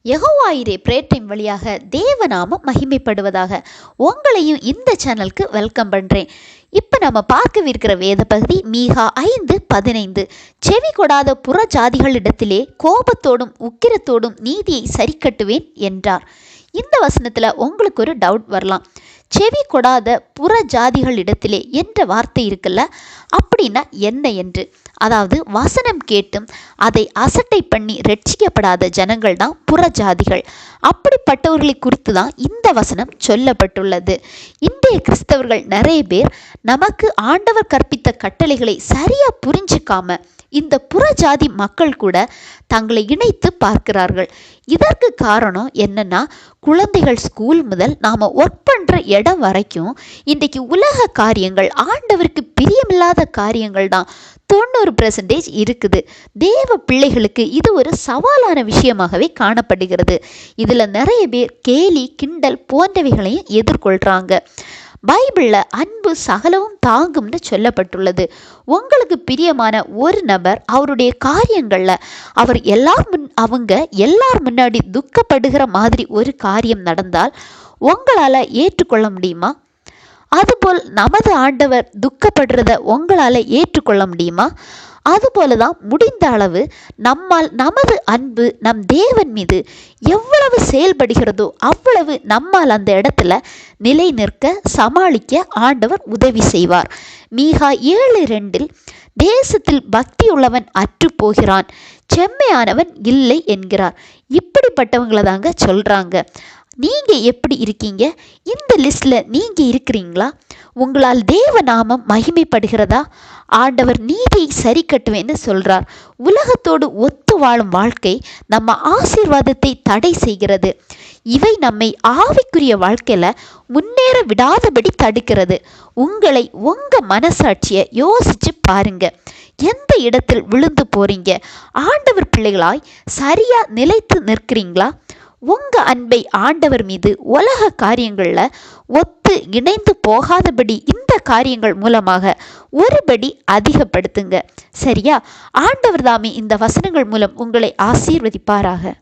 யெகோவாயிரே prayer time வழியாக தேவநாமம் மகிமைப்படுவதாக. உங்களையும் இந்த சேனலுக்கு வெல்கம் பண்ணுறேன். இப்போ நம்ம பார்க்கவிருக்கிற வேத பகுதி மீகா 5:15. செவி கொடாத புற ஜாதிகளிடத்திலே கோபத்தோடும் உக்கிரத்தோடும் நீதியை சரிக்கட்டுவேன் என்றார். இந்த வசனத்தில் உங்களுக்கு ஒரு டவுட் வரலாம். செவி கொடாத புற ஜாதிகளிடத்திலே என்ற வார்த்தை இருக்குல்ல, அப்படின்னா என்ன என்று. அதாவது வசனம் கேட்டும் அதை அசட்டை பண்ணி ரட்சிக்கப்படாத ஜனங்கள் தான் புறஜாதிகள். அப்படிப்பட்டவர்களை குறித்து தான் இந்த வசனம் சொல்லப்பட்டுள்ளது. இன்றைய கிறிஸ்தவர்கள் நிறைய பேர் நமக்கு ஆண்டவர் கற்பித்த கட்டளைகளை சரியா புரிஞ்சுக்காம இந்த புறஜாதி மக்கள் கூட தங்களை இணைத்து பார்க்கிறார்கள். இதற்கு காரணம் என்னன்னா, குழந்தைகள் ஸ்கூல் முதல் நாம ஒர்க் பண்ற இடம் வரைக்கும் இன்றைக்கு உலக காரியங்கள், ஆண்டவருக்கு பிரியமில்லாத காரியங்கள் தான் 90% இருக்குது. தேவ பிள்ளைகளுக்கு இது ஒரு சவாலான விஷயமாகவே காணப்படுகிறது. இதுல நிறைய பேர் கேலி கிண்டல் போன்றவைகளையும் எதிர்கொள்றாங்க. பைபிளில் அன்பு சகலவும் தாங்கும்னு சொல்லப்பட்டுள்ளது. உங்களுக்கு பிரியமான ஒரு நபர் அவருடைய காரியங்களில் அவங்க எல்லார் முன்னாடி துக்கப்படுகிற மாதிரி ஒரு காரியம் நடந்தால் உங்களால் ஏற்றுக்கொள்ள முடியுமா? அதுபோல் நமது ஆண்டவர் துக்கப்படுறத உங்களால் ஏற்றுக்கொள்ள முடியுமா? அதுபோல தான் முடிந்த அளவு நம்மால் நமது அன்பு நம் தேவன் மீது எவ்வளவு செயல்படுகிறதோ அவ்வளவு நம்மால் அந்த இடத்துல நிலை நிற்க சமாளிக்க ஆண்டவர் உதவி செய்வார். மீகா 7:2 தேசத்தில் பக்தி உள்ளவன் அற்று போகிறான், செம்மையானவன் இல்லை என்கிறார். இப்படிப்பட்டவங்களை தாங்க சொல்றாங்க. நீங்க எப்படி இருக்கீங்க? இந்த லிஸ்ட்ல நீங்க இருக்கிறீங்களா? உங்களால் தேவ நாமம் மகிமைப்படுகிறதா? ஆண்டவர் நீதியை சரி கட்டுவேன்னு சொல்றார். உலகத்தோடு ஒத்து வாழும் வாழ்க்கை நம்ம ஆசீர்வாதத்தை தடை செய்கிறது. இவை நம்மை ஆவிக்குரிய வாழ்க்கையில முன்னேற விடாதபடி தடுக்கிறது. உங்களை உங்க மனசாட்சியை யோசிச்சு பாருங்க. எந்த இடத்தில் விழுந்து போறீங்க? ஆண்டவர் பிள்ளைகளாய் சரியா நிலைத்து நிற்கிறீங்களா? உங்க அன்பை ஆண்டவர் மீது உலக காரியங்கள்ல ஒத்து இணைந்து போகாதபடி இந்த காரியங்கள் மூலமாக ஒருபடி அதிகப்படுத்துங்க. சரியா? ஆண்டவர் தாமே இந்த வசனங்கள் மூலம் உங்களை ஆசீர்வதிப்பாராக.